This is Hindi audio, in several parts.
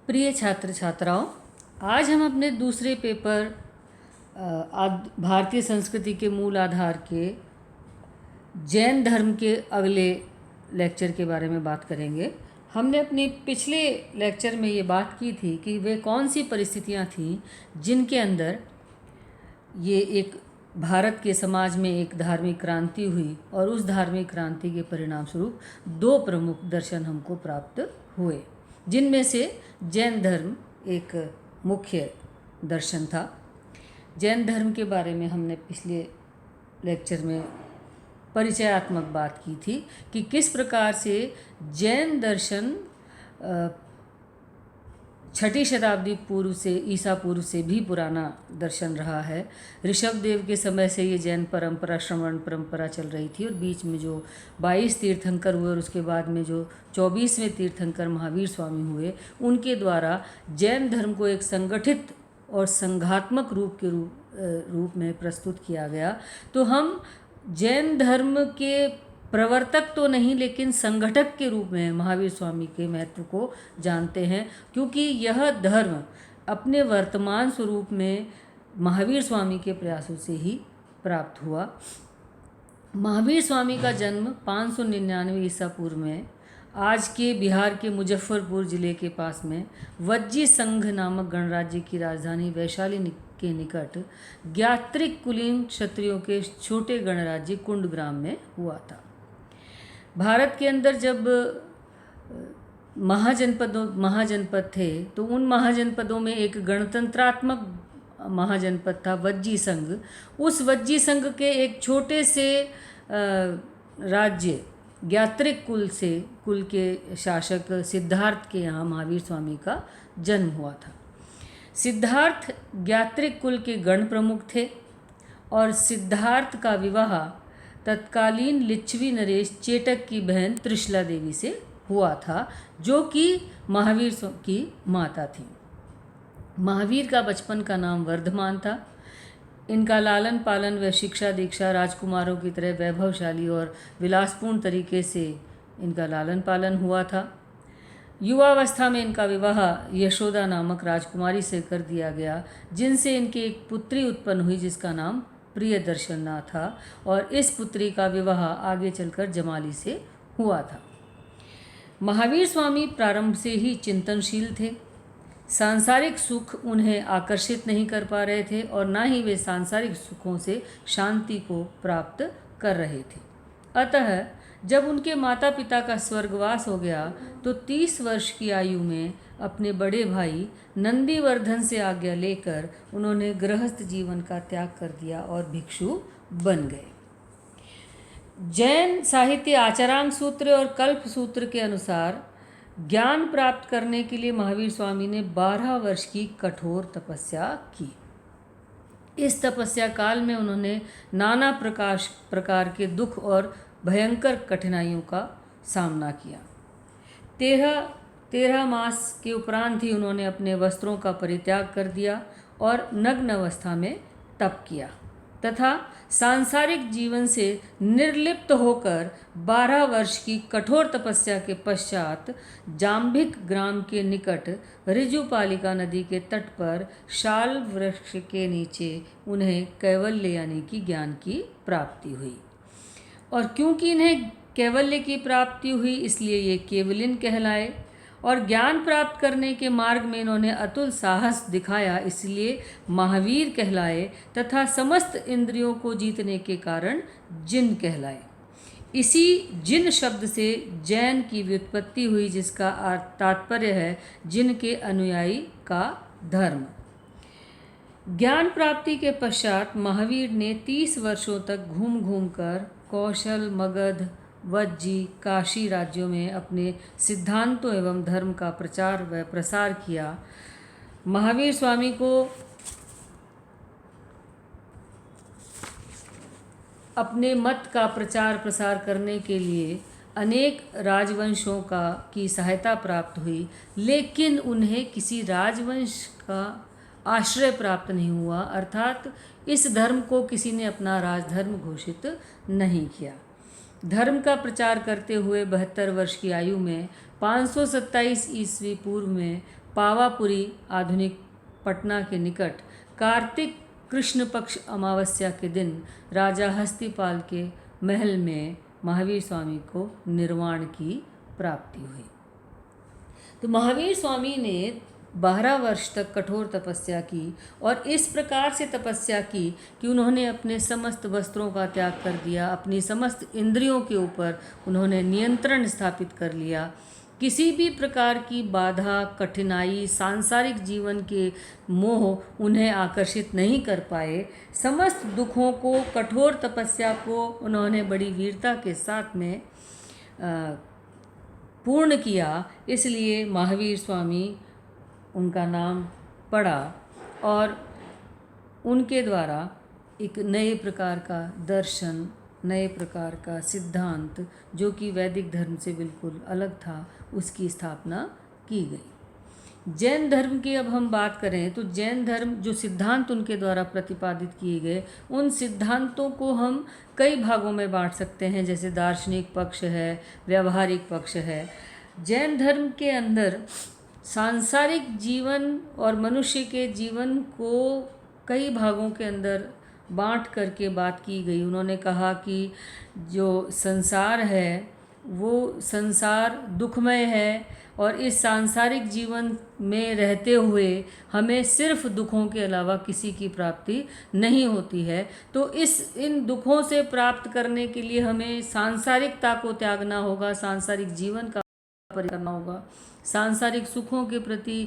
प्रिय छात्र छात्राओं, आज हम अपने दूसरे पेपर भारतीय संस्कृति के मूल आधार के जैन धर्म के अगले लेक्चर के बारे में बात करेंगे। हमने अपने पिछले लेक्चर में ये बात की थी कि वे कौन सी परिस्थितियाँ थीं जिनके अंदर ये एक भारत के समाज में एक धार्मिक क्रांति हुई और उस धार्मिक क्रांति के परिणाम स्वरूप दो प्रमुख दर्शन हमको प्राप्त हुए, जिनमें से जैन धर्म एक मुख्य दर्शन था। जैन धर्म के बारे में हमने पिछले लेक्चर में परिचयात्मक बात की थी कि किस प्रकार से जैन दर्शन 6ठी शताब्दी पूर्व से ईसा पूर्व से भी पुराना दर्शन रहा है। ऋषभदेव के समय से ये जैन परंपरा श्रवण परंपरा चल रही थी और बीच में जो 22 तीर्थंकर हुए और उसके बाद में जो 24वें तीर्थंकर महावीर स्वामी हुए, उनके द्वारा जैन धर्म को एक संगठित और संघात्मक रूप में प्रस्तुत किया गया। तो हम जैन धर्म के प्रवर्तक तो नहीं लेकिन संगठक के रूप में महावीर स्वामी के महत्व को जानते हैं, क्योंकि यह धर्म अपने वर्तमान स्वरूप में महावीर स्वामी के प्रयासों से ही प्राप्त हुआ। महावीर स्वामी का जन्म 599 ईसा पूर्व में आज के बिहार के मुजफ्फरपुर जिले के पास में वज्जी संघ नामक गणराज्य की राजधानी वैशाली के निकट ज्ञात्रिक कुलीन क्षत्रियों के छोटे गणराज्य कुंडग्राम में हुआ था। भारत के अंदर जब महाजनपद थे तो उन महाजनपदों में एक गणतंत्रात्मक महाजनपद था वज्जी संघ। उस वज्जी संघ के एक छोटे से राज्य ज्ञात्रिक कुल के शासक सिद्धार्थ के यहाँ महावीर स्वामी का जन्म हुआ था। सिद्धार्थ ज्ञात्रिक कुल के गण प्रमुख थे और सिद्धार्थ का विवाह तत्कालीन लिच्छवी नरेश चेटक की बहन त्रिशला देवी से हुआ था, जो कि महावीर की माता थी। महावीर का बचपन का नाम वर्धमान था। इनका लालन पालन व शिक्षा दीक्षा राजकुमारों की तरह वैभवशाली और विलासपूर्ण तरीके से इनका लालन पालन हुआ था। युवावस्था में इनका विवाह यशोदा नामक राजकुमारी से कर दिया गया, जिनसे इनकी एक पुत्री उत्पन्न हुई जिसका नाम प्रियदर्शना था, और इस पुत्री का विवाह आगे चलकर जमाली से हुआ था। महावीर स्वामी प्रारंभ से ही चिंतनशील थे। सांसारिक सुख उन्हें आकर्षित नहीं कर पा रहे थे और ना ही वे सांसारिक सुखों से शांति को प्राप्त कर रहे थे। अतः जब उनके माता पिता का स्वर्गवास हो गया तो 30 वर्ष की आयु में अपने बड़े भाई नंदीवर्धन से आज्ञा लेकर उन्होंने गृहस्थ जीवन का त्याग कर दिया और भिक्षु बन गए। जैन साहित्य आचरांग सूत्र और कल्प सूत्र के अनुसार ज्ञान प्राप्त करने के लिए महावीर स्वामी ने 12 वर्ष की कठोर तपस्या की। इस तपस्या काल में उन्होंने नाना प्रकार के दुख और भयंकर कठिनाइयों का सामना किया। 13 मास के उपरांत ही उन्होंने अपने वस्त्रों का परित्याग कर दिया और नग्न अवस्था में तप किया तथा सांसारिक जीवन से निर्लिप्त होकर 12 वर्ष की कठोर तपस्या के पश्चात जाम्भिक ग्राम के निकट ऋजुपालिका नदी के तट पर शाल वृक्ष के नीचे उन्हें कैवल्य यानी कि ज्ञान की प्राप्ति हुई। और क्योंकि इन्हें कैवल्य की प्राप्ति हुई इसलिए ये केवलिन कहलाए, और ज्ञान प्राप्त करने के मार्ग में इन्होंने अतुल साहस दिखाया इसलिए महावीर कहलाए तथा समस्त इंद्रियों को जीतने के कारण जिन कहलाए। इसी जिन शब्द से जैन की व्युत्पत्ति हुई, जिसका तात्पर्य है जिन के अनुयायी का धर्म। ज्ञान प्राप्ति के पश्चात महावीर ने 30 वर्षों तक घूम घूम कर कौशल, मगध, वज्जी, काशी राज्यों में अपने सिद्धांतों एवं धर्म का प्रचार व प्रसार किया। महावीर स्वामी को अपने मत का प्रचार प्रसार करने के लिए अनेक राजवंशों की सहायता प्राप्त हुई, लेकिन उन्हें किसी राजवंश का आश्रय प्राप्त नहीं हुआ, अर्थात इस धर्म को किसी ने अपना राजधर्म घोषित नहीं किया। धर्म का प्रचार करते हुए 72 वर्ष की आयु में 527 ईस्वी पूर्व में पावापुरी आधुनिक पटना के निकट कार्तिक कृष्ण पक्ष अमावस्या के दिन राजा हस्तिपाल के महल में महावीर स्वामी को निर्वाण की प्राप्ति हुई। तो महावीर स्वामी ने 12 वर्ष तक कठोर तपस्या की और इस प्रकार से तपस्या की कि उन्होंने अपने समस्त वस्त्रों का त्याग कर दिया, अपनी समस्त इंद्रियों के ऊपर उन्होंने नियंत्रण स्थापित कर लिया। किसी भी प्रकार की बाधा, कठिनाई, सांसारिक जीवन के मोह उन्हें आकर्षित नहीं कर पाए। समस्त दुखों को, कठोर तपस्या को उन्होंने बड़ी वीरता के साथ में पूर्ण किया। इसलिए महावीर स्वामी उनका नाम पड़ा और उनके द्वारा एक नए प्रकार का दर्शन, नए प्रकार का सिद्धांत जो कि वैदिक धर्म से बिल्कुल अलग था, उसकी स्थापना की गई। जैन धर्म की अब हम बात करें तो जैन धर्म जो सिद्धांत उनके द्वारा प्रतिपादित किए गए, उन सिद्धांतों को हम कई भागों में बांट सकते हैं, जैसे दार्शनिक पक्ष है, व्यवहारिक पक्ष है। जैन धर्म के अंदर सांसारिक जीवन और मनुष्य के जीवन को कई भागों के अंदर बांट करके बात की गई। उन्होंने कहा कि जो संसार है वो संसार दुखमय है और इस सांसारिक जीवन में रहते हुए हमें सिर्फ दुखों के अलावा किसी की प्राप्ति नहीं होती है। तो इन दुखों से प्राप्त करने के लिए हमें सांसारिकता को त्यागना होगा, सांसारिक जीवन का परित्याग करना होगा, सांसारिक सुखों के प्रति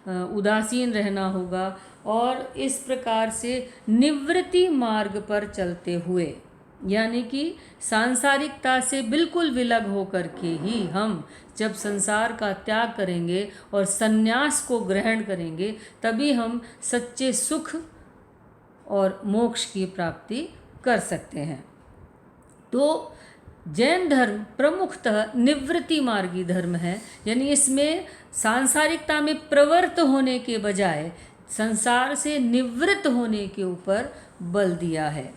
उदासीन रहना होगा और इस प्रकार से निवृत्ति मार्ग पर चलते हुए, यानी कि सांसारिकता से बिल्कुल विलग होकर के ही हम जब संसार का त्याग करेंगे और संन्यास को ग्रहण करेंगे, तभी हम सच्चे सुख और मोक्ष की प्राप्ति कर सकते हैं। तो जैन धर्म प्रमुखतः निवृत्ति मार्गी धर्म है, यानी इसमें सांसारिकता में प्रवृत्त होने के बजाय संसार से निवृत्त होने के ऊपर बल दिया है।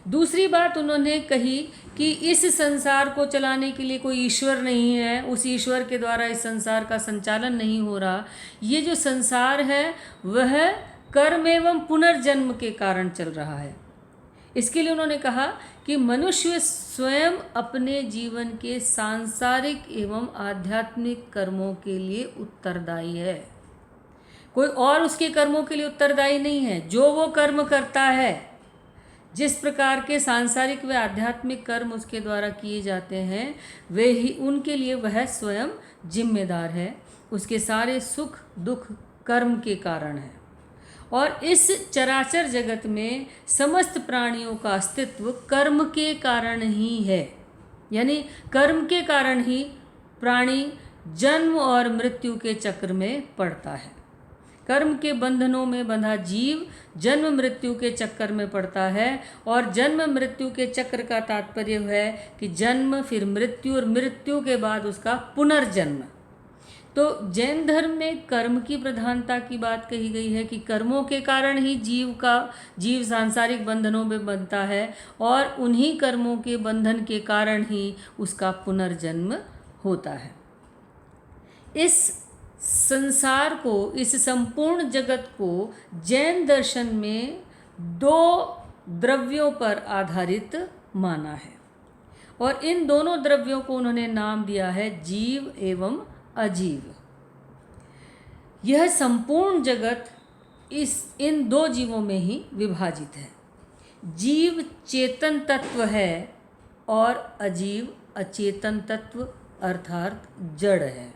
दूसरी बात उन्होंने कही कि इस संसार को चलाने के लिए कोई ईश्वर नहीं है, उस ईश्वर के द्वारा इस संसार का संचालन नहीं हो रहा। ये जो संसार है वह कर्म एवं पुनर्जन्म के कारण चल रहा है। इसके लिए उन्होंने कहा कि मनुष्य स्वयं अपने जीवन के सांसारिक एवं आध्यात्मिक कर्मों के लिए उत्तरदायी है, कोई और उसके कर्मों के लिए उत्तरदायी नहीं है। जो वो कर्म करता है, जिस प्रकार के सांसारिक व आध्यात्मिक कर्म उसके द्वारा किए जाते हैं, वे ही उनके लिए वह स्वयं जिम्मेदार है। उसके सारे सुख दुख कर्म के कारण है और इस चराचर जगत में समस्त प्राणियों का अस्तित्व कर्म के कारण ही है, यानी कर्म के कारण ही प्राणी जन्म और मृत्यु के चक्र में पड़ता है। कर्म के बंधनों में बंधा जीव जन्म मृत्यु के चक्कर में पड़ता है और जन्म मृत्यु के चक्र का तात्पर्य है कि जन्म फिर मृत्यु और मृत्यु के बाद उसका पुनर्जन्म। तो जैन धर्म में कर्म की प्रधानता की बात कही गई है कि कर्मों के कारण ही जीव सांसारिक बंधनों में बंधता है और उन्हीं कर्मों के बंधन के कारण ही उसका पुनर्जन्म होता है। इस संसार को, इस संपूर्ण जगत को जैन दर्शन में 2 द्रव्यों पर आधारित माना है और इन दोनों द्रव्यों को उन्होंने नाम दिया है जीव एवं अजीव। यह संपूर्ण जगत इन 2 जीवों में ही विभाजित है। जीव चेतन तत्व है और अजीव अचेतन तत्व अर्थात जड़ है।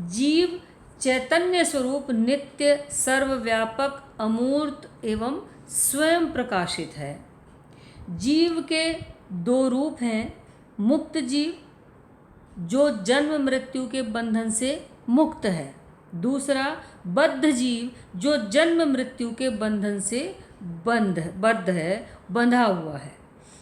जीव चैतन्य स्वरूप नित्य सर्वव्यापक अमूर्त एवं स्वयं प्रकाशित है। जीव के 2 रूप हैं, मुक्त जीव जो जन्म मृत्यु के बंधन से मुक्त है, दूसरा बद्ध जीव जो जन्म मृत्यु के बंधन से बद्ध है, बंधा हुआ है।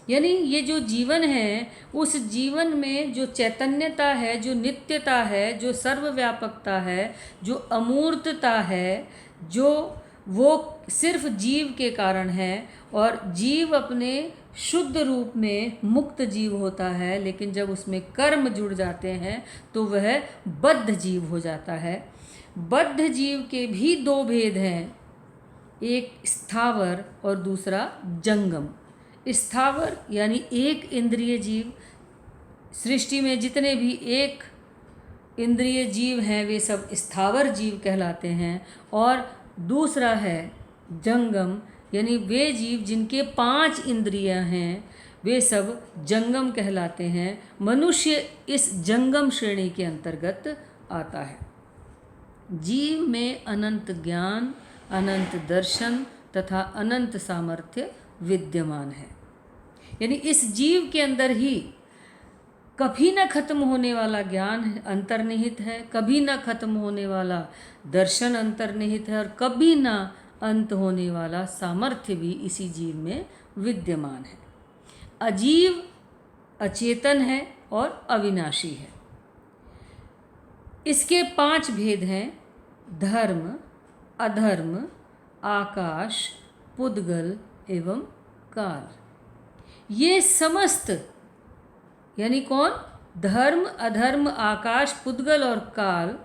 यानी ये जो जीवन है, उस जीवन में जो चैतन्यता है, जो नित्यता है, जो सर्वव्यापकता है, जो अमूर्तता है, जो वो सिर्फ जीव के कारण है, और जीव अपने शुद्ध रूप में मुक्त जीव होता है, लेकिन जब उसमें कर्म जुड़ जाते हैं तो वह बद्ध जीव हो जाता है। बद्ध जीव के भी दो भेद हैं, एक स्थावर और दूसरा जंगम। स्थावर यानी एक इंद्रिय जीव, सृष्टि में जितने भी एक इंद्रिय जीव हैं वे सब स्थावर जीव कहलाते हैं, और दूसरा है जंगम, यानी वे जीव जिनके 5 इंद्रियां हैं वे सब जंगम कहलाते हैं। मनुष्य इस जंगम श्रेणी के अंतर्गत आता है। जीव में अनंत ज्ञान, अनंत दर्शन तथा अनंत सामर्थ्य विद्यमान है। यानी इस जीव के अंदर ही कभी न खत्म होने वाला ज्ञान अंतर्निहित है, कभी न खत्म होने वाला दर्शन अंतर्निहित है, और कभी न अंत होने वाला सामर्थ्य भी इसी जीव में विद्यमान है। अजीव अचेतन है और अविनाशी है। इसके 5 भेद हैं: धर्म, अधर्म, आकाश, पुद्गल एवं काल। ये समस्त यानी कौन? धर्म, अधर्म, आकाश, पुद्गल और काल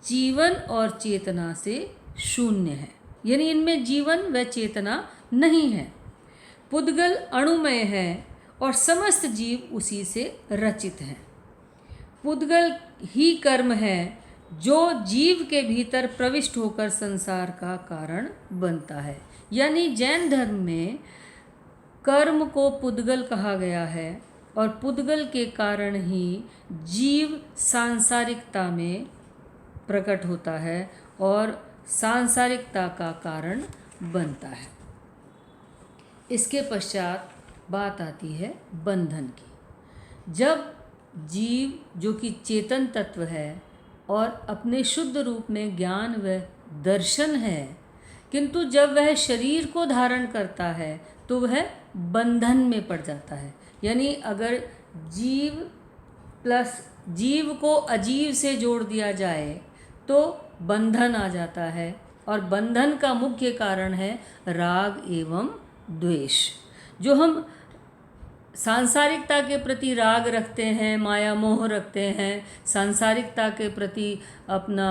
जीवन और चेतना से शून्य है, यानी इनमें जीवन व चेतना नहीं है। पुद्गल अणुमय है और समस्त जीव उसी से रचित हैं। पुद्गल ही कर्म है जो जीव के भीतर प्रविष्ट होकर संसार का कारण बनता है। यानी जैन धर्म में कर्म को पुद्गल कहा गया है, और पुद्गल के कारण ही जीव सांसारिकता में प्रकट होता है और सांसारिकता का कारण बनता है। इसके पश्चात बात आती है बंधन की। जब जीव जो कि चेतन तत्व है और अपने शुद्ध रूप में ज्ञान व दर्शन है, किंतु जब वह शरीर को धारण करता है तो वह बंधन में पड़ जाता है। यानी अगर जीव प्लस जीव को अजीव से जोड़ दिया जाए तो बंधन आ जाता है, और बंधन का मुख्य कारण है राग एवं द्वेष। जो हम सांसारिकता के प्रति राग रखते हैं, माया मोह रखते हैं, सांसारिकता के प्रति अपना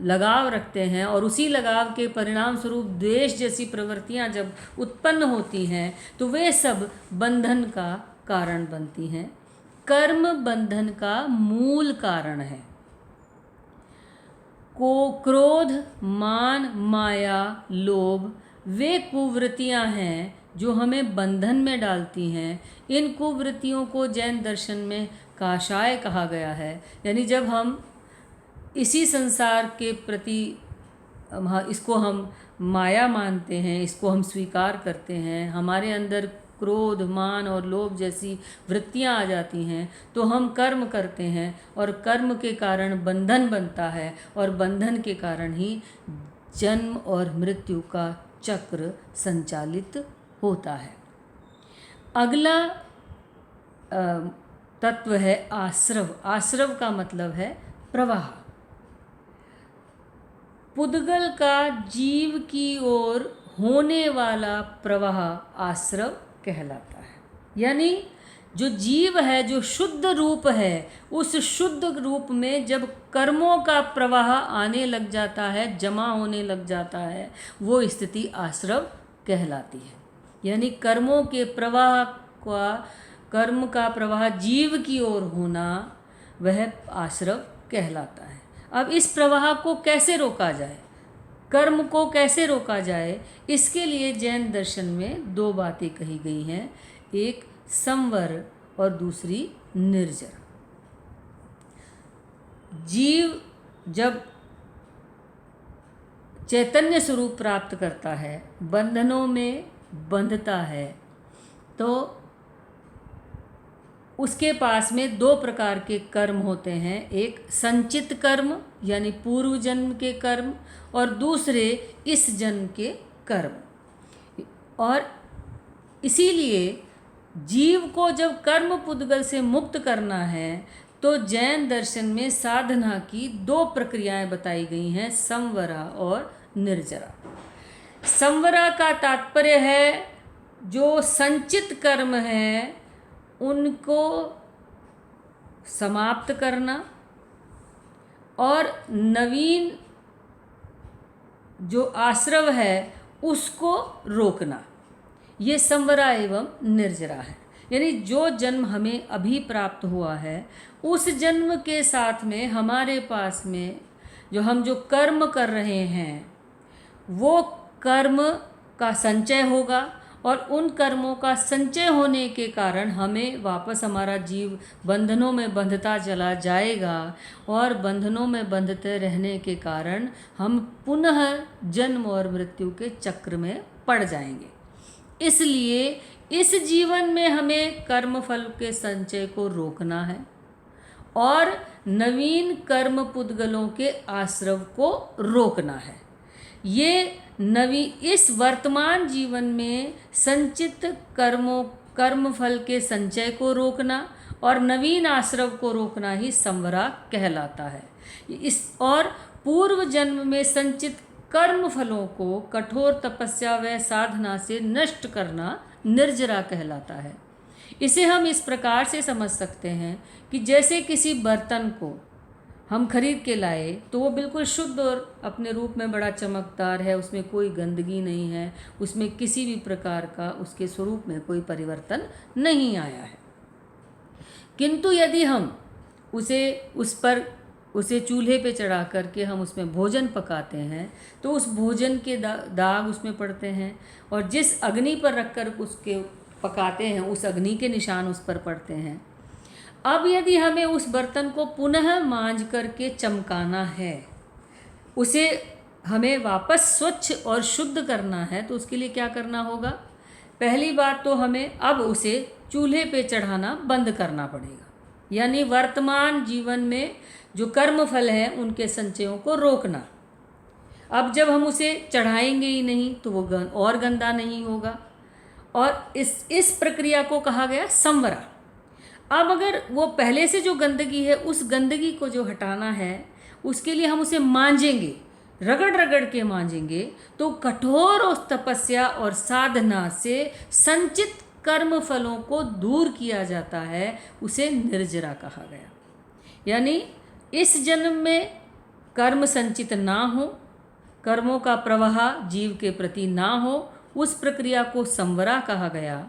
लगाव रखते हैं, और उसी लगाव के परिणाम स्वरूप द्वेष जैसी प्रवृत्तियां जब उत्पन्न होती हैं तो वे सब बंधन का कारण बनती हैं। कर्म बंधन का मूल कारण है। क्रोध, मान, माया, लोभ वे कुवृत्तियां हैं जो हमें बंधन में डालती हैं। इन कुवृत्तियों को जैन दर्शन में काषाय कहा गया है। यानी जब हम इसी संसार के प्रति इसको हम माया मानते हैं, इसको हम स्वीकार करते हैं, हमारे अंदर क्रोध, मान और लोभ जैसी वृत्तियां आ जाती हैं, तो हम कर्म करते हैं, और कर्म के कारण बंधन बनता है, और बंधन के कारण ही जन्म और मृत्यु का चक्र संचालित होता है। अगला तत्व है आश्रव। आश्रव का मतलब है प्रवाह। पुद्गल का जीव की ओर होने वाला प्रवाह आश्रव कहलाता है। यानी जो जीव है, जो शुद्ध रूप है, उस शुद्ध रूप में जब कर्मों का प्रवाह आने लग जाता है, जमा होने लग जाता है, वो स्थिति आश्रव कहलाती है। यानी कर्मों के प्रवाह का, कर्म का प्रवाह जीव की ओर होना, वह आश्रव कहलाता है। अब इस प्रवाह को कैसे रोका जाए, कर्म को कैसे रोका जाए, इसके लिए जैन दर्शन में 2 बातें कही गई हैं। एक संवर और दूसरी निर्जर। जीव जब चैतन्य स्वरूप प्राप्त करता है, बंधनों में बंधता है, तो उसके पास में 2 प्रकार के कर्म होते हैं। एक संचित कर्म यानी पूर्व जन्म के कर्म, और दूसरे इस जन्म के कर्म। और इसीलिए जीव को जब कर्म पुद्गल से मुक्त करना है तो जैन दर्शन में साधना की 2 प्रक्रियाएं बताई गई हैं, संवरा और निर्जरा। संवरा का तात्पर्य है जो संचित कर्म है उनको समाप्त करना और नवीन जो आश्रव है उसको रोकना, ये संवरा एवं निर्जरा है। यानी जो जन्म हमें अभी प्राप्त हुआ है उस जन्म के साथ में हमारे पास में जो कर्म कर रहे हैं वो कर्म का संचय होगा और उन कर्मों का संचय होने के कारण हमें वापस हमारा जीव बंधनों में बंधता चला जाएगा और बंधनों में बंधते रहने के कारण हम पुनः जन्म और मृत्यु के चक्र में पड़ जाएंगे। इसलिए इस जीवन में हमें कर्म फल के संचय को रोकना है और नवीन कर्म पुद्गलों के आश्रव को रोकना है। ये इस वर्तमान जीवन में संचित कर्म फल के संचय को रोकना और नवीन आश्रव को रोकना ही संवरा कहलाता है। और पूर्व जन्म में संचित कर्म फलों को कठोर तपस्या व साधना से नष्ट करना निर्जरा कहलाता है। इसे हम इस प्रकार से समझ सकते हैं कि जैसे किसी बर्तन को हम खरीद के लाए तो वो बिल्कुल शुद्ध और अपने रूप में बड़ा चमकदार है, उसमें कोई गंदगी नहीं है, उसमें किसी भी प्रकार का उसके स्वरूप में कोई परिवर्तन नहीं आया है। किंतु यदि हम उसे चूल्हे पे चढ़ा करके हम उसमें भोजन पकाते हैं तो उस भोजन के दाग उसमें पड़ते हैं और जिस अग्नि पर रखकर उसके पकाते हैं उस अग्नि के निशान उस पर पड़ते हैं। अब यदि हमें उस बर्तन को पुनः मांज करके चमकाना है, उसे हमें वापस स्वच्छ और शुद्ध करना है, तो उसके लिए क्या करना होगा? पहली बात तो हमें अब उसे चूल्हे पे चढ़ाना बंद करना पड़ेगा, यानी वर्तमान जीवन में जो कर्म फल है उनके संचयों को रोकना। अब जब हम उसे चढ़ाएंगे ही नहीं तो वो और गंदा नहीं होगा, और इस प्रक्रिया को कहा गया संवरा। अब अगर वो पहले से जो गंदगी है उस गंदगी को जो हटाना है उसके लिए हम उसे मांजेंगे, रगड़ रगड़ के मांजेंगे, तो कठोर उस तपस्या और साधना से संचित कर्म फलों को दूर किया जाता है, उसे निर्जरा कहा गया। यानी इस जन्म में कर्म संचित ना हो, कर्मों का प्रवाह जीव के प्रति ना हो, उस प्रक्रिया को संवरा कहा गया।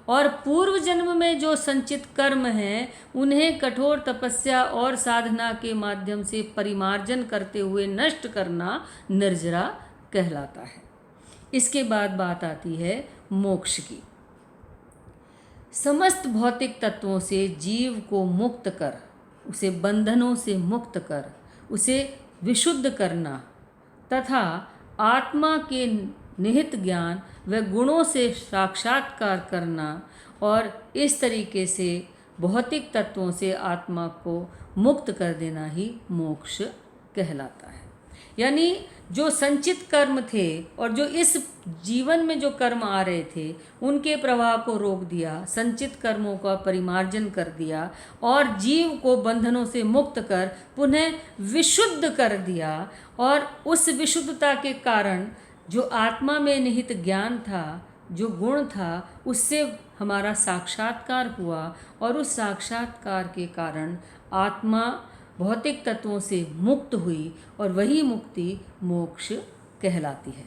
और पूर्व जन्म में जो संचित कर्म हैं उन्हें कठोर तपस्या और साधना के माध्यम से परिमार्जन करते हुए नष्ट करना निर्जरा कहलाता है। इसके बाद बात आती है मोक्ष की। समस्त भौतिक तत्वों से जीव को मुक्त कर, उसे बंधनों से मुक्त कर, उसे विशुद्ध करना तथा आत्मा के निहित ज्ञान व गुणों से साक्षात्कार करना और इस तरीके से भौतिक तत्वों से आत्मा को मुक्त कर देना ही मोक्ष कहलाता है। यानी जो संचित कर्म थे और जो इस जीवन में जो कर्म आ रहे थे उनके प्रवाह को रोक दिया, संचित कर्मों का परिमार्जन कर दिया और जीव को बंधनों से मुक्त कर पुनः विशुद्ध कर दिया, और उस विशुद्धता के कारण जो आत्मा में निहित ज्ञान था, जो गुण था, उससे हमारा साक्षात्कार हुआ और उस साक्षात्कार के कारण आत्मा भौतिक तत्वों से मुक्त हुई और वही मुक्ति मोक्ष कहलाती है।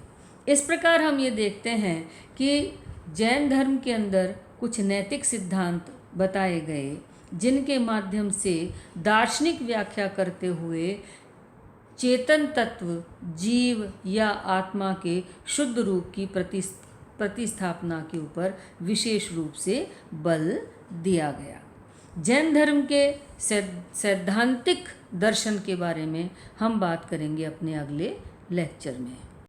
इस प्रकार हम ये देखते हैं कि जैन धर्म के अंदर कुछ नैतिक सिद्धांत बताए गए जिनके माध्यम से दार्शनिक व्याख्या करते हुए चेतन तत्व जीव या आत्मा के शुद्ध रूप की प्रतिस्थापना के ऊपर विशेष रूप से बल दिया गया। जैन धर्म के सैद्धांतिक दर्शन के बारे में हम बात करेंगे अपने अगले लेक्चर में।